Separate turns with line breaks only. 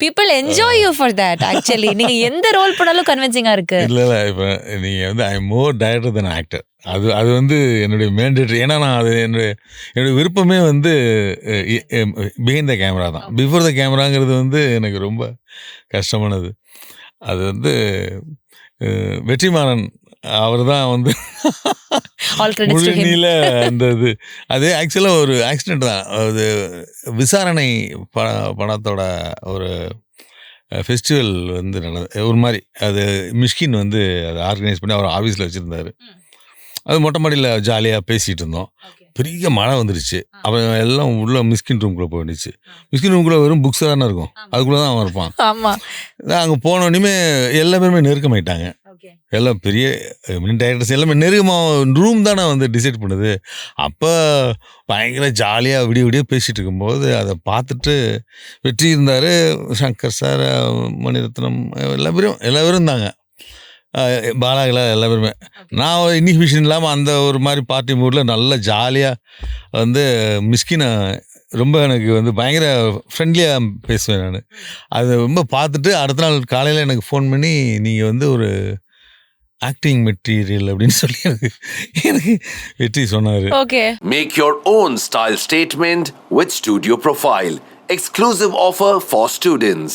people enjoy you for that actually. நீங்க எந்த role பண்ணாலும் கன்வின்சிங்கா இருக்கு.
இல்லை இப்போ நீங்கள் வந்து ஐ மோர் டைரக்டர் தென் ஆக்டர். அது வந்து என்னுடைய மேண்டேட்ரி. ஏன்னா நான் அது என்னுடைய விருப்பமே வந்து பிஹைண்ட் த கேமரா தான். பிஃபோர் த கேமராங்கிறது வந்து எனக்கு ரொம்ப கஷ்டமானது. அது வந்து வெற்றிமாறன் அவர் தான் வந்து முழுநீள அந்த இது. அது ஆக்சுவலாக ஒரு ஆக்சிடெண்ட் தான். அது விசாரணை படத்தோட ஒரு ஃபெஸ்டிவல் வந்து ஒரு மாதிரி அது மிஷ்கின் வந்து அதை ஆர்கனைஸ் பண்ணி அவர் ஆஃபீஸில் வச்சுருந்தார். அது மொட்டை மாடியில் ஜாலியாக பேசிகிட்டு இருந்தோம். பெரிய மழை வந்துடுச்சு. அவன் எல்லாம் உள்ள மிஸ்கின் ரூம்குள்ளே போயிடுச்சு. மிஸ்கின் ரூம்குள்ளே வெறும் புக்ஸ் தானே இருக்கும், அதுக்குள்ளே தான் அவன் இருப்பான்.
ஆமாம்,
அங்கே போனோடனே எல்லா பேருமே நெருக்கமாயிட்டாங்க. எல்லாம் பெரிய டைரக்டர்ஸ் எல்லாமே நெருக்கமாக ரூம் தானே வந்து டிசைட் பண்ணுது. அப்போ பயங்கர ஜாலியாக விடிய பேசிகிட்டு இருக்கும்போது அதை பார்த்துட்டு வெற்றி இருந்தார், சங்கர் சார், மணிரத்னம், எல்லா பேரும் இருந்தாங்க, பாலாகலா எல்லா பேருமே. நான் இன்ஹிபிஷன் இல்லாமல் அந்த ஒரு மாதிரி பார்ட்டி மூடில் நல்லா ஜாலியாக வந்து மிஸ்கினை ரொம்ப எனக்கு வந்து பயங்கர ஃப்ரெண்ட்லியாக பேசுவேன் நான். அதை ரொம்ப பார்த்துட்டு அடுத்த நாள் காலையில் எனக்கு ஃபோன் பண்ணி நீங்கள் வந்து ஒரு ஆக்டிங் மெட்டீரியல் அப்படின்னு சொல்லி எனக்கு வெற்றி சொன்னார்.
Okay.
Make your own style statement with Studio Profile. Exclusive offer for students.